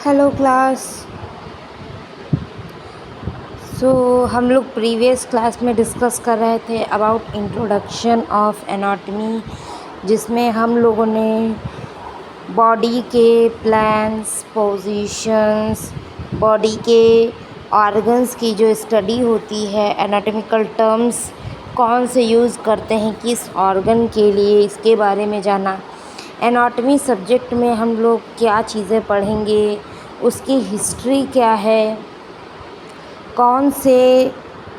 Hello class. हम लोग previous class में डिस्कस कर रहे थे अबाउट इंट्रोडक्शन ऑफ एनाटॉमी, जिसमें हम लोगों ने बॉडी के प्लान्स, पोजीशंस, बॉडी के ऑर्गन्स की जो स्टडी होती है, एनाटॉमिकल टर्म्स कौन से यूज़ करते हैं किस ऑर्गन के लिए, इसके बारे में जाना। एनाटॉमी सब्जेक्ट में हम लोग क्या चीज़ें पढ़ेंगे, उसकी हिस्ट्री क्या है, कौन से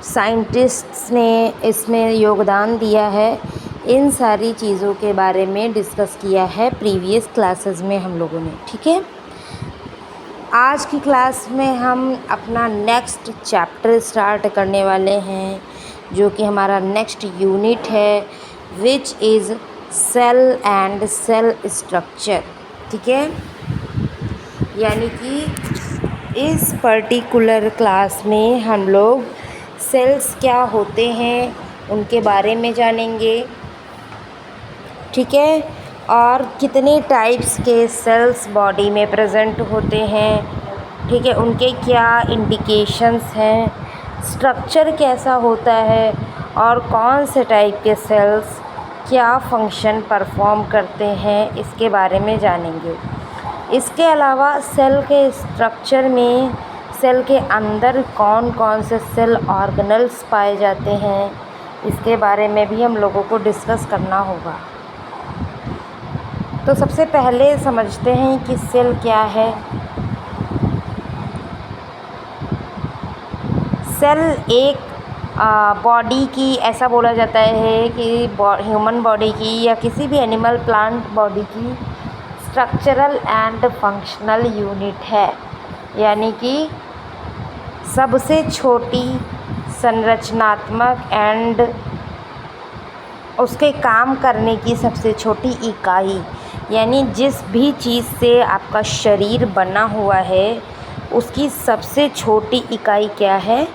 साइंटिस्ट्स ने इसमें योगदान दिया है, इन सारी चीज़ों के बारे में डिस्कस किया है प्रीवियस क्लासेस में हम लोगों ने। ठीक है, आज की क्लास में हम अपना नेक्स्ट चैप्टर स्टार्ट करने वाले हैं, जो कि हमारा नेक्स्ट यूनिट है, which is cell and cell structure. ठीक है, यानी कि इस पर्टिकुलर क्लास में हम लोग सेल्स क्या होते हैं उनके बारे में जानेंगे। ठीक है, और कितने टाइप्स के सेल्स बॉडी में प्रेजेंट होते हैं। ठीक है, उनके क्या इंडिकेशंस हैं, स्ट्रक्चर कैसा होता है और कौन से टाइप के सेल्स क्या फंक्शन परफॉर्म करते हैं, इसके बारे में जानेंगे। इसके अलावा सेल के स्ट्रक्चर में सेल के अंदर कौन कौन से सेल ऑर्गेनल्स पाए जाते हैं, इसके बारे में भी हम लोगों को डिस्कस करना होगा। तो सबसे पहले समझते हैं कि सेल क्या है। सेल एक बॉडी की, ऐसा बोला जाता है कि ह्यूमन बॉडी की या किसी भी एनिमल प्लांट बॉडी की स्ट्रक्चरल एंड फंक्शनल यूनिट है, यानी कि सबसे छोटी संरचनात्मक एंड उसके काम करने की सबसे छोटी इकाई, यानी जिस भी चीज़ से आपका शरीर बना हुआ है उसकी सबसे छोटी इकाई क्या है,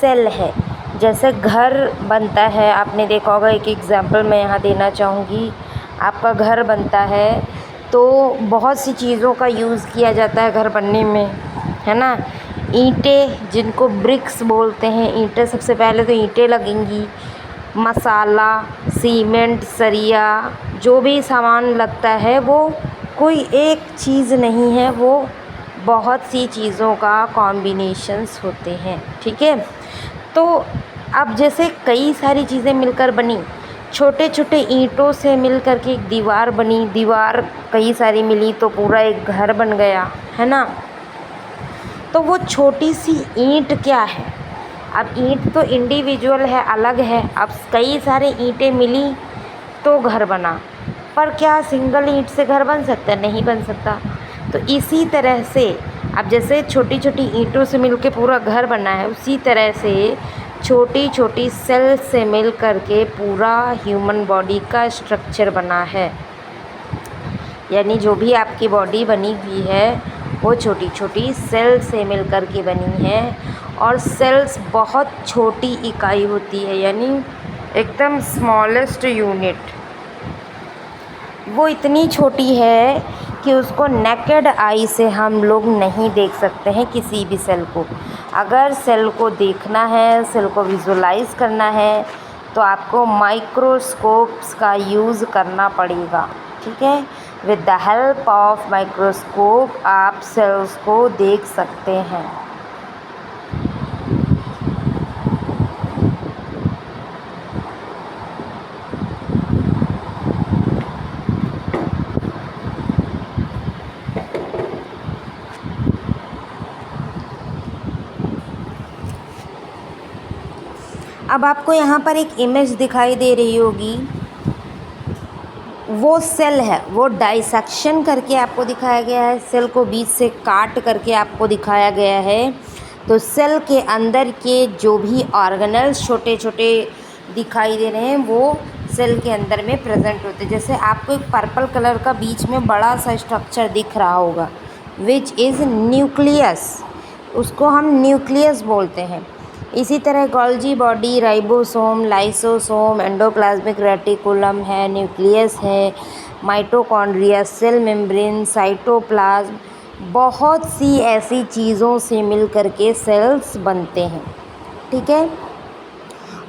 सेल है। जैसे घर बनता है, आपने देखा होगा, एक एग्जांपल मैं यहाँ देना चाहूँगी। आपका घर बनता है तो बहुत सी चीज़ों का यूज़ किया जाता है घर बनने में, है ना। ईंटें, जिनको ब्रिक्स बोलते हैं, ईंटें, सबसे पहले तो ईंटें लगेंगी, मसाला, सीमेंट, सरिया, जो भी सामान लगता है वो कोई एक चीज़ नहीं है, वो बहुत सी चीज़ों का कॉम्बिनेशंस होते हैं। ठीक है, तो अब जैसे कई सारी चीज़ें मिलकर बनी, छोटे छोटे ईंटों से मिल कर के एक दीवार बनी, दीवार कई सारी मिली तो पूरा एक घर बन गया, है ना। तो वो छोटी सी ईंट क्या है, अब ईंट तो इंडिविजुअल है, अलग है। अब कई सारे ईंटें मिली तो घर बना, पर क्या सिंगल ईंट से घर बन सकता है? नहीं बन सकता। तो इसी तरह से अब जैसे छोटी छोटी ईंटों से मिलके पूरा घर बना है, उसी तरह से छोटी छोटी सेल से मिल कर के पूरा ह्यूमन बॉडी का स्ट्रक्चर बना है। यानी जो भी आपकी बॉडी बनी हुई है वो छोटी छोटी सेल से मिल कर के बनी है, और सेल्स बहुत छोटी इकाई होती है, यानी एकदम स्मॉलेस्ट यूनिट। वो इतनी छोटी है कि उसको नेकेड आई से हम लोग नहीं देख सकते हैं किसी भी सेल को। अगर सेल को देखना है, सेल को विजुलाइज करना है, तो आपको माइक्रोस्कोप्स का यूज़ करना पड़ेगा। ठीक है, with the help of microscope आप सेल्स को देख सकते हैं। अब आपको यहाँ पर एक इमेज दिखाई दे रही होगी, वो सेल है, वो डाइसेक्शन करके आपको दिखाया गया है, सेल को बीच से काट करके आपको दिखाया गया है। तो सेल के अंदर के जो भी ऑर्गेनल्स छोटे छोटे दिखाई दे रहे हैं वो सेल के अंदर में प्रेजेंट होते हैं। जैसे आपको एक पर्पल कलर का बीच में बड़ा सा स्ट्रक्चर दिख रहा होगा, विच इज़ न्यूक्लियस, उसको हम न्यूक्लियस बोलते हैं। इसी तरह Golgi body, ribosome, lysosome, endoplasmic reticulum है, न्यूक्लियस है, माइटोकॉन्ड्रिया, सेल मेम्ब्रेन, साइटोप्लाज्म, बहुत सी ऐसी चीज़ों से मिल कर के सेल्स बनते हैं, ठीक है।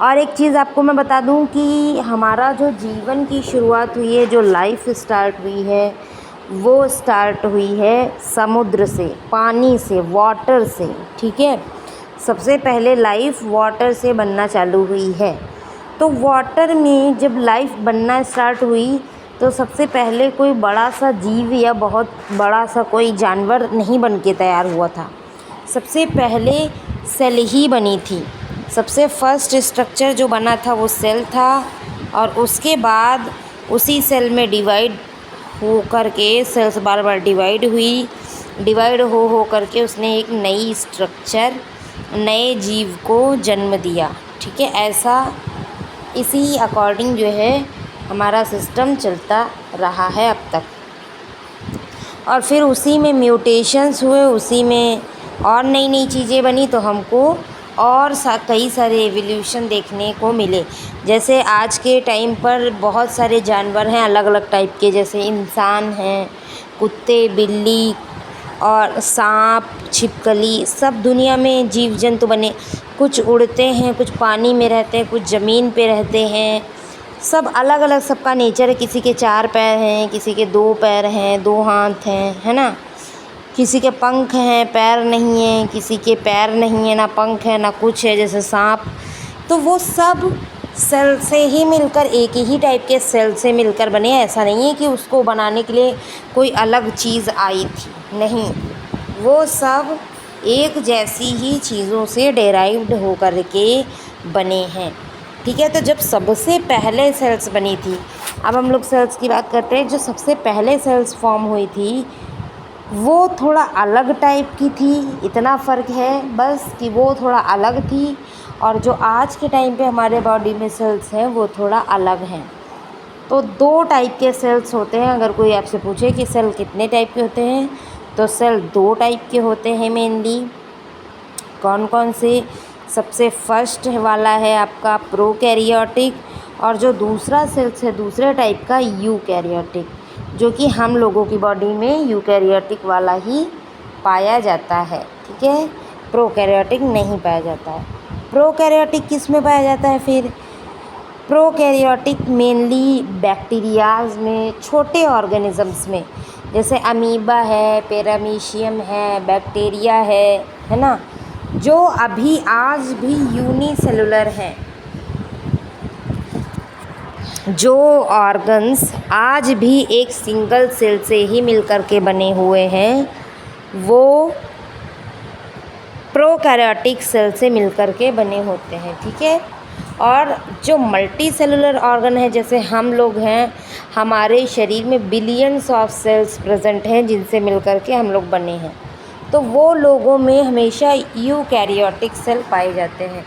और एक चीज़ आपको मैं बता दूं कि हमारा जो जीवन की शुरुआत हुई है, जो लाइफ स्टार्ट हुई है, वो स्टार्ट हुई है समुद्र से, पानी से, वाटर से, ठीक है। सबसे पहले लाइफ वाटर से बनना चालू हुई है। तो वाटर में जब लाइफ बनना स्टार्ट हुई तो सबसे पहले कोई बड़ा सा जीव या बहुत बड़ा सा कोई जानवर नहीं बन के तैयार हुआ था। सबसे पहले सेल ही बनी थी। सबसे फर्स्ट स्ट्रक्चर जो बना था वो सेल था, और उसके बाद उसी सेल में डिवाइड हो करके सेल्स बार बार डिवाइड हुई। डिवाइड हो करके उसने एक नई स्ट्रक्चर, नए जीव को जन्म दिया, ठीक है। ऐसा इसी अकॉर्डिंग जो है हमारा सिस्टम चलता रहा है अब तक। और फिर उसी में म्यूटेशंस हुए, उसी में और नई नई चीज़ें बनी, तो हमको और कई सारे एवोल्यूशन देखने को मिले। जैसे आज के टाइम पर बहुत सारे जानवर हैं अलग अलग टाइप के, जैसे इंसान हैं, कुत्ते, बिल्ली और सांप, छिपकली, सब दुनिया में जीव जंतु बने। कुछ उड़ते हैं, कुछ पानी में रहते हैं, कुछ ज़मीन पे रहते हैं। सब अलग अलग सबका नेचर है। किसी के 4 पैर हैं, किसी के 2 पैर हैं, 2 हाथ हैं, है ना। किसी के पंख हैं, पैर नहीं हैं, किसी के पैर नहीं है, ना पंख है, ना कुछ है, जैसे सांप। तो वो सब सेल से ही मिलकर, एक ही टाइप के सेल से मिलकर बने। ऐसा नहीं है कि उसको बनाने के लिए कोई अलग चीज़ आई थी, नहीं, वो सब एक जैसी ही चीज़ों से डेराइव्ड हो कर के बने हैं, ठीक है। तो जब सबसे पहले सेल्स बनी थी, अब हम लोग सेल्स की बात करते हैं। जो सबसे पहले सेल्स फॉर्म हुई थी वो थोड़ा अलग टाइप की थी, इतना फ़र्क है बस कि वो थोड़ा अलग थी। और जो आज के टाइम पे हमारे बॉडी में सेल्स हैं वो थोड़ा अलग हैं। तो 2 टाइप के सेल्स होते हैं। अगर कोई आपसे पूछे कि सेल कितने टाइप के होते हैं, तो सेल 2 टाइप के होते हैं मेनली। कौन कौन से? सबसे फर्स्ट वाला है आपका प्रोकैरियोटिक, और जो दूसरा सेल्स है दूसरे टाइप का यूकैरियोटिक, जो कि हम लोगों की बॉडी में यूकैरियोटिक वाला ही पाया जाता है, ठीक है। प्रोकैरियोटिक नहीं पाया जाता है। प्रोकैरियोटिक किस में पाया जाता है फिर? प्रोकैरियोटिक मेनली बैक्टीरियाज में, छोटे ऑर्गेनिजम्स में, जैसे अमीबा है, पैरामीशियम है, बैक्टीरिया है ना, जो अभी आज भी यूनिसेलुलर हैं। जो ऑर्गन्स आज भी एक सिंगल सेल से ही मिलकर के बने हुए हैं, वो प्रोकैरियोटिक सेल से मिलकर के बने होते हैं, ठीक है। और जो मल्टी सेलुलर ऑर्गन है, जैसे हम लोग हैं, हमारे शरीर में बिलियंस ऑफ सेल्स प्रेजेंट हैं जिनसे मिलकर के हम लोग बने हैं। तो वो लोगों में हमेशा यूकैरियोटिक सेल पाए जाते हैं।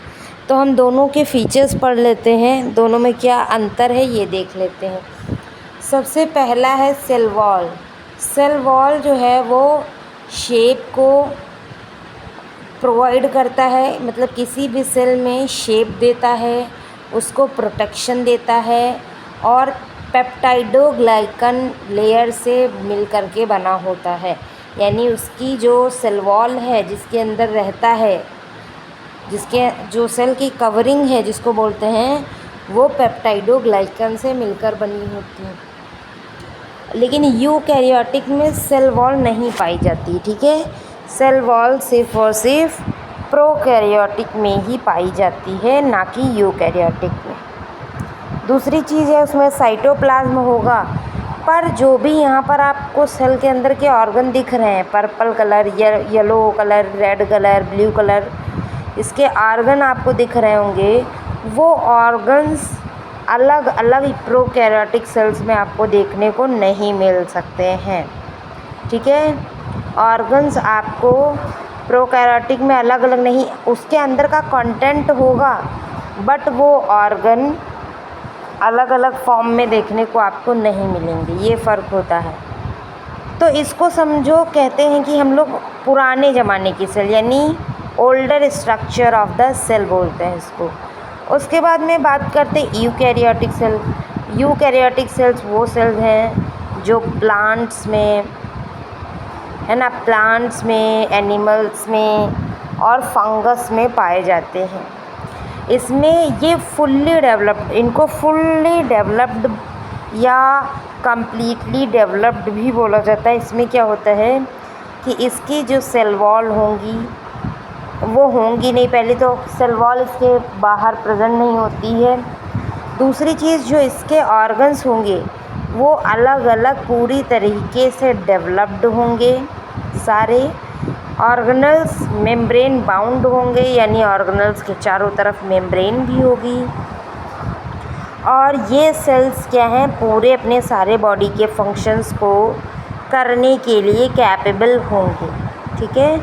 तो हम दोनों के फीचर्स पढ़ लेते हैं, दोनों में क्या अंतर है ये देख लेते हैं। सबसे पहला है सेल वॉल। सेल वॉल जो है वो शेप को प्रोवाइड करता है, मतलब किसी भी सेल में शेप देता है, उसको प्रोटेक्शन देता है, और पेप्टाइडोग्लाइकन लेयर से मिल कर के बना होता है। यानी उसकी जो सेल वॉल है जिसके अंदर रहता है, जिसके जो सेल की कवरिंग है जिसको बोलते हैं, वो पेप्टाइडोग्लाइकन से मिलकर बनी होती है। लेकिन यूकैरियोटिक में सेल वॉल नहीं पाई जाती, ठीक है। सेल वॉल सिर्फ और सिर्फ प्रोकैरियोटिक में ही पाई जाती है, ना कि यूकैरियोटिक में। दूसरी चीज़ है उसमें साइटोप्लाज्म होगा, पर जो भी यहाँ पर आपको सेल के अंदर के ऑर्गन दिख रहे हैं, purple colour, yellow colour, red colour, blue colour, इसके ऑर्गन आपको दिख रहे होंगे, वो ऑर्गन्स अलग अलग प्रोकैरियोटिक सेल्स में आपको देखने को नहीं मिल सकते हैं, ठीक है। ऑर्गन्स आपको प्रोकैरियोटिक में अलग अलग नहीं, उसके अंदर का कंटेंट होगा, बट वो ऑर्गन अलग अलग फॉर्म में देखने को आपको नहीं मिलेंगे, ये फ़र्क होता है। तो इसको समझो, कहते हैं कि हम लोग पुराने ज़माने की सेल, यानी older structure of the cell बोलते हैं इसको। उसके बाद में बात करते हैं यूकैरियोटिक सेल। यूकैरियोटिक सेल्स वो सेल्स हैं जो प्लांट्स में, है ना, प्लांट्स में, एनिमल्स में और फंगस में पाए जाते हैं। इसमें ये फुल्ली डेवलप्ड, इनको फुल्ली डेवलप्ड या कंप्लीटली डेवलप्ड भी बोला जाता है। इसमें क्या होता है कि इसकी जो सेल वॉल होंगी वो होंगी नहीं, पहले तो सेल वॉल इसके बाहर प्रेजेंट नहीं होती है। दूसरी चीज़, जो इसके ऑर्गन्स होंगे वो अलग अलग पूरी तरीके से डेवलप्ड होंगे। सारे ऑर्गेनल्स मेम्ब्रेन बाउंड होंगे, यानी ऑर्गेनल्स के चारों तरफ मेम्ब्रेन भी होगी। और ये सेल्स क्या हैं, पूरे अपने सारे बॉडी के फंक्शंस को करने के लिए कैपेबल होंगे। ठीक है,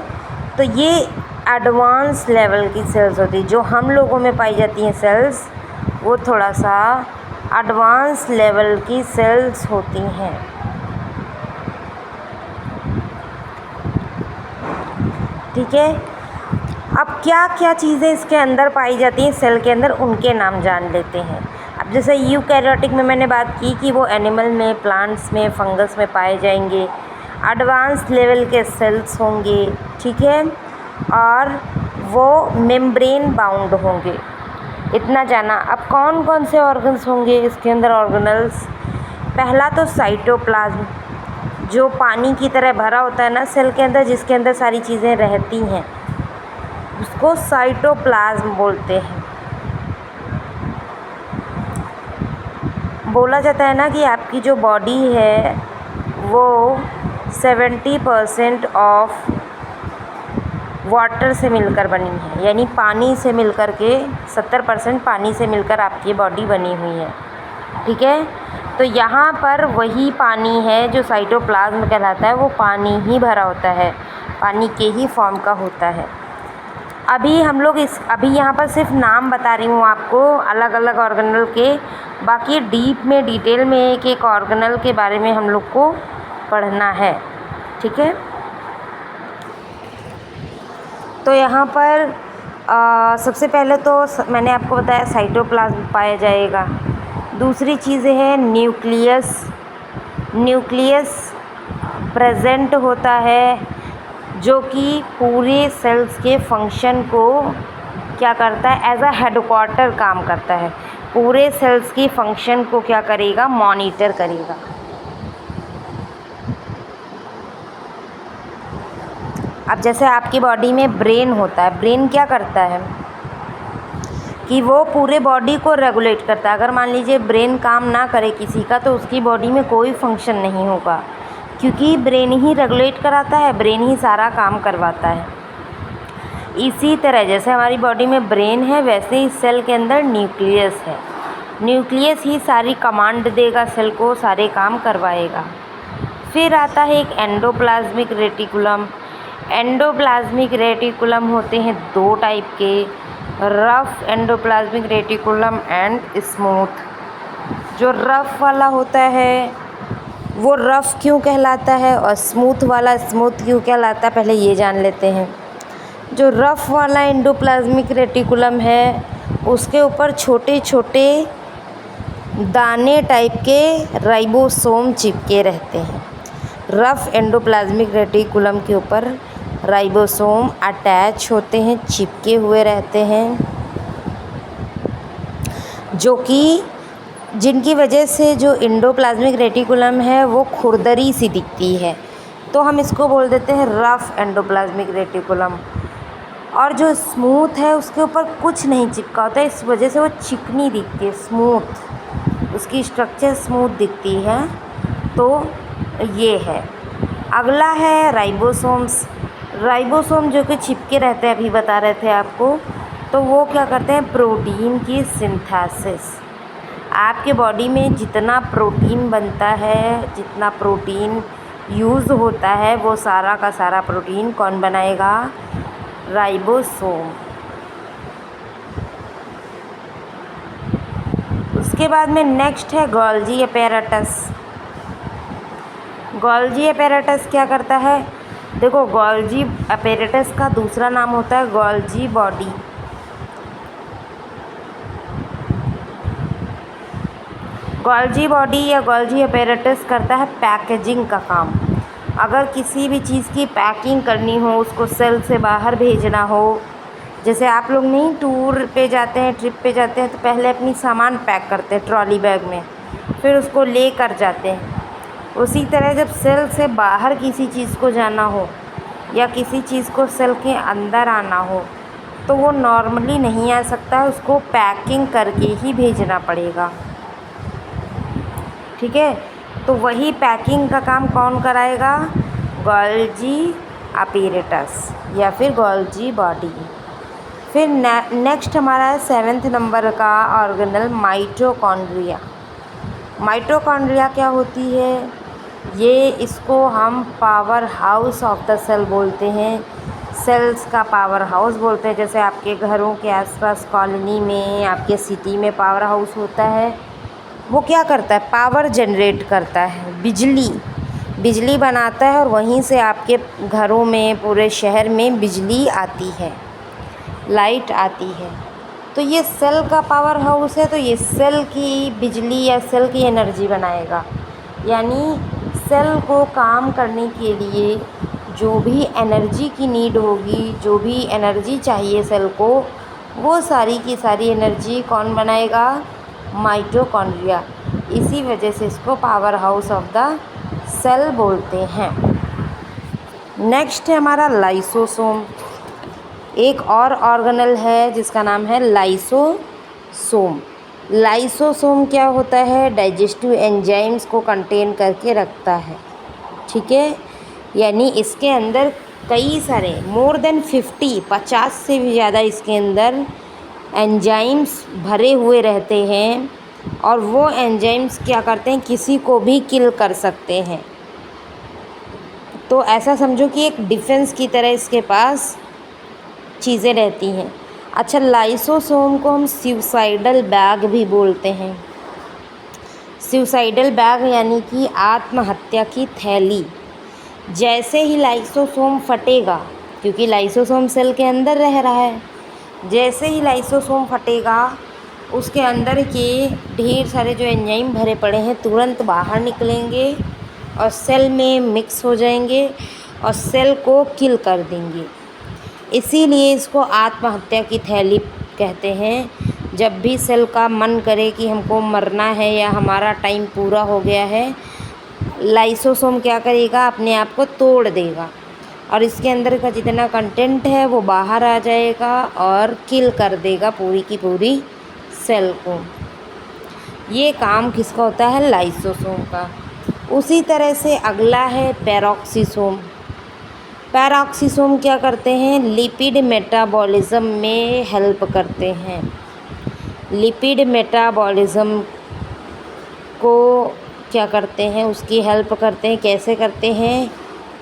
तो ये एडवांस लेवल की सेल्स होती, जो हम लोगों में पाई जाती हैं सेल्स, वो थोड़ा सा एडवांस लेवल की सेल्स होती हैं। ठीक है, अब क्या क्या चीज़ें इसके अंदर पाई जाती हैं सेल के अंदर, उनके नाम जान लेते हैं। अब जैसे यूकैरियोटिक में मैंने बात की कि वो एनिमल में, प्लांट्स में, फंगस में पाए जाएंगे, एडवांस लेवल के सेल्स होंगे। ठीक है, और वो मेम्ब्रेन बाउंड होंगे, इतना जाना। अब कौन कौन से ऑर्गन्स होंगे इसके अंदर, ऑर्गेनल्स? पहला तो साइटोप्लाज्म, जो पानी की तरह भरा होता है ना सेल के अंदर, जिसके अंदर सारी चीज़ें रहती हैं, उसको साइटोप्लाज्म बोलते हैं। बोला जाता है ना कि आपकी जो बॉडी है वो 70% ऑफ वाटर से मिलकर बनी है, यानी पानी से मिलकर के 70% पानी से मिलकर आपकी बॉडी बनी हुई है। ठीक है, तो यहाँ पर वही पानी है जो साइटोप्लाज्म कहलाता है, वो पानी ही भरा होता है, पानी के ही फॉर्म का होता है। अभी हम लोग अभी यहाँ पर सिर्फ नाम बता रही हूँ आपको अलग अलग ऑर्गेनल के, बाकी डीप में, डिटेल में एक एक ऑर्गेनल के बारे में हम लोग को पढ़ना है। ठीक है, तो यहाँ पर सबसे पहले तो मैंने आपको बताया साइटोप्लाज्म पाया जाएगा। दूसरी चीज़ है न्यूक्लियस। न्यूक्लियस प्रेजेंट होता है, जो कि पूरे सेल्स के फंक्शन को क्या करता है, एज अ हेडक्वार्टर काम करता है, पूरे सेल्स की फंक्शन को क्या करेगा, मॉनिटर करेगा। अब जैसे आपकी बॉडी में ब्रेन होता है, ब्रेन क्या करता है कि वो पूरे बॉडी को रेगुलेट करता है। अगर मान लीजिए ब्रेन काम ना करे किसी का, तो उसकी बॉडी में कोई फंक्शन नहीं होगा, क्योंकि ब्रेन ही रेगुलेट कराता है, ब्रेन ही सारा काम करवाता है। इसी तरह जैसे हमारी बॉडी में ब्रेन है, वैसे ही सेल के अंदर न्यूक्लियस है। न्यूक्लियस ही सारी कमांड देगा, सेल को सारे काम करवाएगा। फिर आता है एक एंडोप्लाज्मिक रेटिकुलम। एंडोप्लाज्मिक रेटिकुलम होते हैं दो टाइप के, rough endoplasmic reticulum and smooth. जो रफ वाला होता है वो रफ क्यों कहलाता है, और स्मूथ वाला स्मूथ क्यों कहलाता है, पहले ये जान लेते हैं। जो रफ वाला एंडोप्लाज्मिक रेटिकुलम है, उसके ऊपर छोटे छोटे दाने टाइप के राइबोसोम चिपके रहते हैं। रफ एंडोप्लाज्मिक रेटिकुलम के ऊपर राइबोसोम अटैच होते हैं, चिपके हुए रहते हैं, जो कि जिनकी वजह से जो एंडोप्लाज्मिक रेटिकुलम है वो खुरदरी सी दिखती है, तो हम इसको बोल देते हैं रफ एंडोप्लाज्मिक रेटिकुलम। और जो स्मूथ है उसके ऊपर कुछ नहीं चिपका होता है, इस वजह से वो चिकनी दिखती है, स्मूथ, उसकी स्ट्रक्चर स्मूथ दिखती है। तो ये है। अगला है राइबोसोम्स। राइबोसोम जो कि चिपके रहते हैं, अभी बता रहे थे आपको, तो वो क्या करते हैं, प्रोटीन की सिंथेसिस। आपके बॉडी में जितना प्रोटीन बनता है, जितना प्रोटीन यूज़ होता है, वो सारा का सारा प्रोटीन कौन बनाएगा, राइबोसोम। उसके बाद में नेक्स्ट है गोल्जी अपैरेटस। गोल्जी अपैरेटस क्या करता है, देखो गोल्जी अपैरेटस का दूसरा नाम होता है गोल्जी बॉडी। गोल्जी बॉडी या गोल्जी अपैरेटस करता है पैकेजिंग का काम। अगर किसी भी चीज़ की पैकिंग करनी हो, उसको सेल से बाहर भेजना हो, जैसे आप लोग नहीं टूर पे जाते हैं, ट्रिप पे जाते हैं, तो पहले अपनी सामान पैक करते हैं ट्रॉली बैग में, फिर उसको ले कर जाते हैं। उसी तरह जब सेल से बाहर किसी चीज़ को जाना हो या किसी चीज़ को सेल के अंदर आना हो, तो वो नॉर्मली नहीं आ सकता है, उसको पैकिंग करके ही भेजना पड़ेगा। ठीक है, तो वही पैकिंग का काम कौन कराएगा? गोल्गी अपैरेटस या फिर गोल्गी बॉडी। फिर नेक्स्ट हमारा है 7th नंबर का ऑर्गेनल माइटोकॉन्ड्रिया। माइटोकॉन्ड्रिया क्या होती है? ये इसको हम powerhouse of the cell बोलते हैं, सेल्स का पावर हाउस बोलते हैं। जैसे आपके घरों के आसपास कॉलोनी में, आपके सिटी में पावर हाउस होता है, वो क्या करता है? पावर जनरेट करता है, बिजली बनाता है, और वहीं से आपके घरों में, पूरे शहर में बिजली आती है, लाइट आती है। तो ये सेल का पावर हाउस है, तो ये सेल की बिजली या सेल की एनर्जी बनाएगा। यानी सेल को काम करने के लिए जो भी एनर्जी की नीड होगी, जो भी एनर्जी चाहिए सेल को, वो सारी की सारी एनर्जी कौन बनाएगा? माइटोकॉन्ड्रिया। इसी वजह से इसको powerhouse of the cell बोलते हैं। नेक्स्ट है हमारा लाइसोसोम। एक और ऑर्गेनल है जिसका नाम है लाइसोसोम। लाइसोसोम क्या होता है? डाइजेस्टिव एंजाइम्स को कंटेन करके रखता है। ठीक है, यानी इसके अंदर कई सारे मोर देन 50 से भी ज़्यादा इसके अंदर एंजाइम्स भरे हुए रहते हैं, और वो एंजाइम्स क्या करते हैं? किसी को भी किल कर सकते हैं। तो ऐसा समझो कि एक डिफेंस की तरह इसके पास चीज़ें रहती हैं। अच्छा, लाइसोसोम को हम सुसाइडल बैग भी बोलते हैं। सुसाइडल बैग यानी कि आत्महत्या की थैली। जैसे ही लाइसोसोम फटेगा, क्योंकि लाइसोसोम सेल के अंदर रह रहा है, जैसे ही लाइसोसोम फटेगा, उसके अंदर के ढेर सारे जो एंजाइम भरे पड़े हैं तुरंत बाहर निकलेंगे और सेल में मिक्स हो जाएंगे और सेल को किल कर देंगे। इसीलिए इसको आत्महत्या की थैली कहते हैं। जब भी सेल का मन करे कि हमको मरना है या हमारा टाइम पूरा हो गया है, लाइसोसोम क्या करेगा? अपने आप को तोड़ देगा और इसके अंदर का जितना कंटेंट है वो बाहर आ जाएगा और किल कर देगा पूरी की पूरी सेल को। ये काम किसका होता है? लाइसोसोम का। उसी तरह से अगला है पेरोक्सीसोम। पेरोक्सीसोम क्या करते हैं? लिपिड मेटाबॉलिज्म में हेल्प करते हैं। लिपिड मेटाबॉलिज्म को क्या करते हैं? उसकी हेल्प करते हैं। कैसे करते हैं?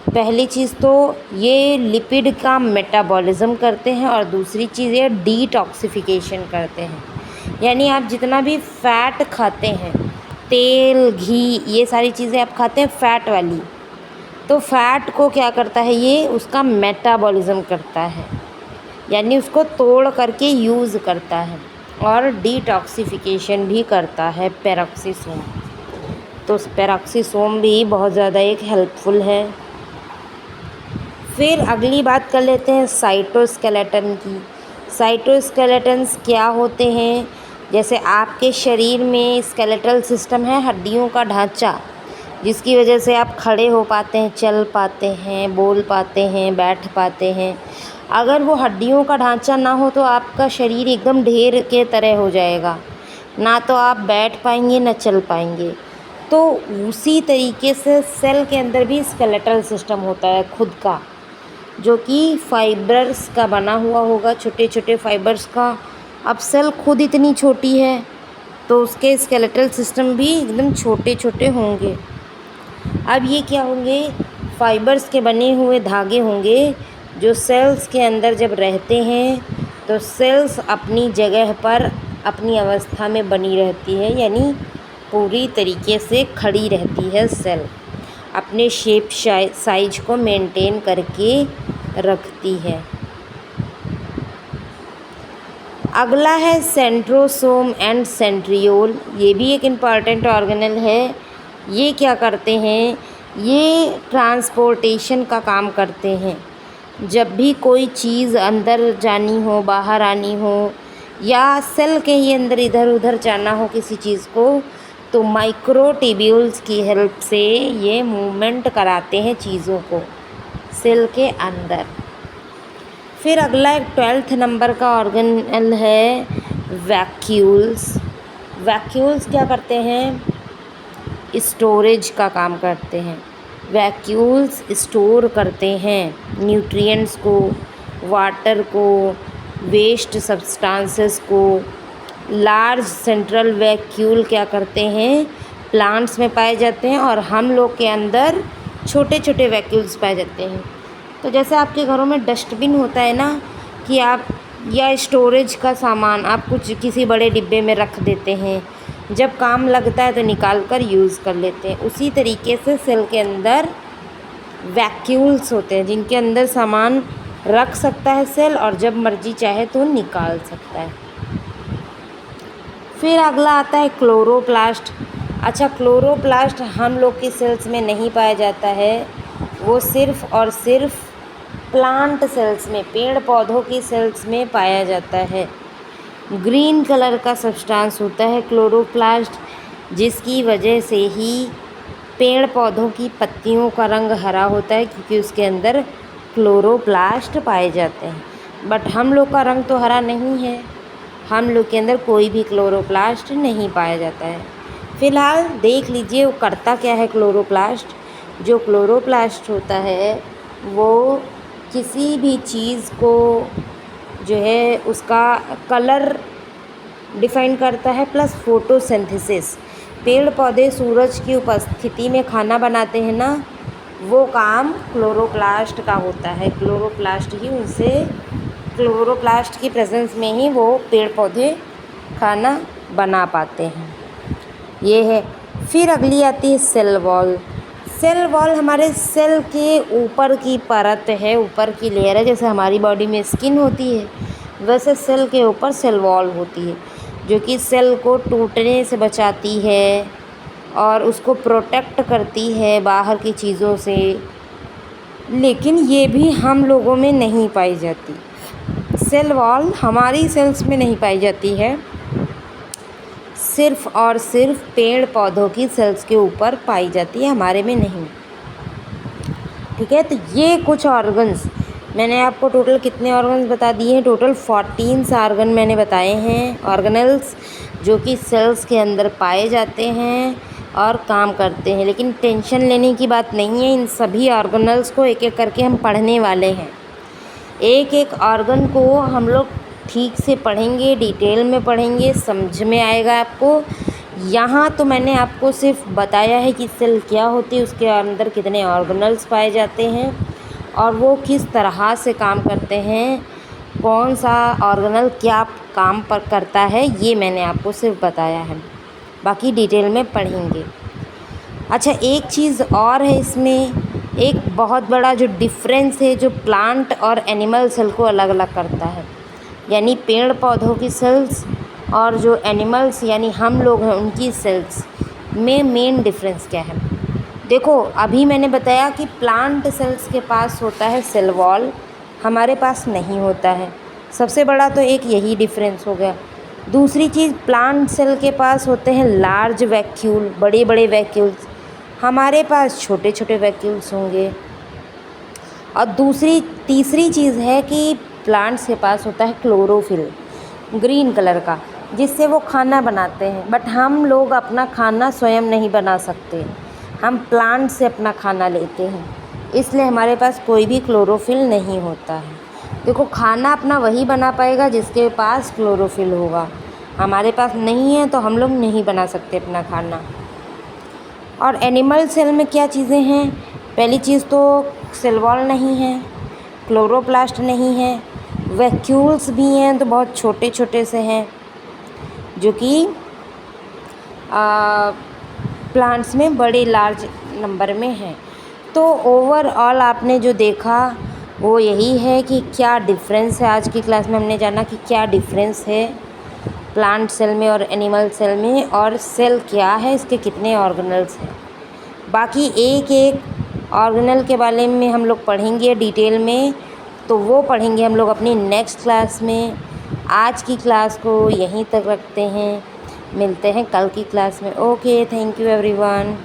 पहली चीज़ तो ये लिपिड का मेटाबॉलिज्म करते हैं, और दूसरी चीज़ ये डिटॉक्सिफिकेशन करते हैं। यानी आप जितना भी फ़ैट खाते हैं, तेल, घी, ये सारी चीज़ें आप खाते हैं फ़ैट वाली, तो फ़ैट को क्या करता है? ये उसका मेटाबॉलिज्म करता है, यानी उसको तोड़ करके यूज़ करता है, और डिटॉक्सिफिकेशन भी करता है पेरोक्सीसोम। तो पेरोक्सीसोम भी बहुत ज़्यादा एक हेल्पफुल है। फिर अगली बात कर लेते हैं साइटोस्केलेटन की। साइटोस्केलेटन्स क्या होते हैं? जैसे आपके शरीर में स्केलेटल सिस्टम है, हड्डियों का ढांचा, जिसकी वजह से आप खड़े हो पाते हैं, चल पाते हैं, बोल पाते हैं, बैठ पाते हैं। अगर वो हड्डियों का ढांचा ना हो तो आपका शरीर एकदम ढेर के तरह हो जाएगा, ना तो आप बैठ पाएंगे ना चल पाएंगे। तो उसी तरीके से सेल के अंदर भी स्केलेटल सिस्टम होता है खुद का, जो कि फाइबर्स का बना हुआ होगा, छोटे छोटे फाइबर्स का। अब सेल खुद इतनी छोटी है तो उसके स्केलेटल सिस्टम भी एकदम छोटे छोटे होंगे। अब ये क्या होंगे? फाइबर्स के बने हुए धागे होंगे, जो सेल्स के अंदर जब रहते हैं तो सेल्स अपनी जगह पर अपनी अवस्था में बनी रहती है, यानी पूरी तरीके से खड़ी रहती है सेल, अपने शेप साइज को मेंटेन करके रखती है। अगला है सेंट्रोसोम एंड सेंट्रियोल। ये भी एक इम्पॉर्टेंट ऑर्गेनल है। ये क्या करते हैं? ये ट्रांसपोर्टेशन का काम करते हैं। जब भी कोई चीज़ अंदर जानी हो, बाहर आनी हो, या सेल के ही अंदर इधर उधर जाना हो किसी चीज़ को, तो माइक्रोट्यूब्यूल्स की हेल्प से ये मूवमेंट कराते हैं चीज़ों को सेल के अंदर। फिर अगला एक 12th नंबर का ऑर्गेनल है वैक्यूल्स। वैक्यूल्स क्या करते हैं? स्टोरेज का काम करते हैं। वैक्यूल्स स्टोर करते हैं न्यूट्रिएंट्स को, वाटर को, वेस्ट सब्सटेंसेस को। लार्ज सेंट्रल वैक्यूल क्या करते हैं? प्लांट्स में पाए जाते हैं, और हम लोग के अंदर छोटे छोटे वैक्यूल्स पाए जाते हैं। तो जैसे आपके घरों में डस्टबिन होता है ना, कि आप या स्टोरेज का सामान आप कुछ किसी बड़े डिब्बे में रख देते हैं, जब काम लगता है तो निकाल कर यूज़ कर लेते हैं। उसी तरीके से सेल के अंदर वैक्यूल्स होते हैं जिनके अंदर सामान रख सकता है सेल, और जब मर्जी चाहे तो निकाल सकता है। फिर अगला आता है क्लोरोप्लास्ट। अच्छा, क्लोरोप्लास्ट हम लोग की सेल्स में नहीं पाया जाता है, वो सिर्फ़ और सिर्फ प्लांट सेल्स में, पेड़ पौधों की सेल्स में पाया जाता है। ग्रीन कलर का सब्सटेंस होता है क्लोरोप्लास्ट, जिसकी वजह से ही पेड़ पौधों की पत्तियों का रंग हरा होता है, क्योंकि उसके अंदर क्लोरोप्लास्ट पाए जाते हैं। बट हम लोग का रंग तो हरा नहीं है, हम लोग के अंदर कोई भी क्लोरोप्लास्ट नहीं पाया जाता है। फ़िलहाल देख लीजिए वो करता क्या है क्लोरोप्लास्ट। जो क्लोरोप्लास्ट होता है वो किसी भी चीज़ को जो है उसका कलर डिफ़ाइन करता है, प्लस फोटोसिंथेसिस। पेड़ पौधे सूरज की उपस्थिति में खाना बनाते हैं ना, वो काम क्लोरोप्लास्ट का होता है। क्लोरोप्लास्ट की प्रेजेंस में ही वो पेड़ पौधे खाना बना पाते हैं। ये है। फिर अगली आती है सेल वॉल। सेल वॉल हमारे सेल के ऊपर की परत है, ऊपर की लेयर है। जैसे हमारी बॉडी में स्किन होती है, वैसे सेल के ऊपर सेल वॉल होती है, जो कि सेल को टूटने से बचाती है और उसको प्रोटेक्ट करती है बाहर की चीज़ों से। लेकिन ये भी हम लोगों में नहीं पाई जाती। सेल वॉल हमारी सेल्स में नहीं पाई जाती है, सिर्फ़ और सिर्फ पेड़ पौधों की सेल्स के ऊपर पाई जाती है, हमारे में नहीं। ठीक है, तो ये कुछ ऑर्गन्स मैंने आपको टोटल कितने ऑर्गन्स बता दिए हैं? टोटल 14 ऑर्गन मैंने बताए हैं, ऑर्गेनल्स, जो कि सेल्स के अंदर पाए जाते हैं और काम करते हैं। लेकिन टेंशन लेने की बात नहीं है, इन सभी ऑर्गेनल्स को एक एक करके हम पढ़ने वाले हैं। एक एक ऑर्गन को हम लोग ठीक से पढ़ेंगे, डिटेल में पढ़ेंगे, समझ में आएगा आपको। यहाँ तो मैंने आपको सिर्फ बताया है कि सेल क्या होती है, उसके अंदर कितने ऑर्गेनल्स पाए जाते हैं और वो किस तरह से काम करते हैं, कौन सा ऑर्गेनल क्या काम पर करता है, ये मैंने आपको सिर्फ बताया है। बाकी डिटेल में पढ़ेंगे। अच्छा, एक चीज़ और है इसमें, एक बहुत बड़ा जो डिफरेंस है जो प्लांट और एनिमल सेल को अलग अलग करता है, यानी पेड़ पौधों की सेल्स और जो एनिमल्स यानी हम लोग हैं उनकी सेल्स में मेन डिफरेंस क्या है। देखो, अभी मैंने बताया कि प्लांट सेल्स के पास होता है सेल वॉल, हमारे पास नहीं होता है। सबसे बड़ा तो एक यही डिफरेंस हो गया। दूसरी चीज़, प्लांट सेल के पास होते हैं लार्ज वैक्यूल, बड़े बड़े वैक्यूल्स, हमारे पास छोटे छोटे वैक्यूल्स होंगे। और तीसरी चीज़ है कि प्लांट्स के पास होता है क्लोरोफिल, ग्रीन कलर का, जिससे वो खाना बनाते हैं। बट हम लोग अपना खाना स्वयं नहीं बना सकते, हम प्लांट से अपना खाना लेते हैं, इसलिए हमारे पास कोई भी क्लोरोफिल नहीं होता है। देखो, खाना अपना वही बना पाएगा जिसके पास क्लोरोफिल होगा, हमारे पास नहीं है तो हम लोग नहीं बना सकते अपना खाना। और एनिमल सेल में क्या चीज़ें हैं? पहली चीज़ तो सेल वॉल नहीं है, क्लोरोप्लास्ट नहीं है, वैक्यूल्स भी हैं तो बहुत छोटे छोटे से हैं, जो कि प्लांट्स में बड़े लार्ज नंबर में हैं। तो ओवरऑल आपने जो देखा वो यही है कि क्या डिफरेंस है। आज की क्लास में हमने जाना कि क्या डिफरेंस है प्लांट सेल में और एनिमल सेल में, और सेल क्या है, इसके कितने ऑर्गेनल्स हैं। बाकी एक एक ऑर्गेनल के बारे में हम लोग पढ़ेंगे डिटेल में, तो वो पढ़ेंगे हम लोग अपनी नेक्स्ट क्लास में। आज की क्लास को यहीं तक रखते हैं, मिलते हैं कल की क्लास में। Okay, thank you everyone.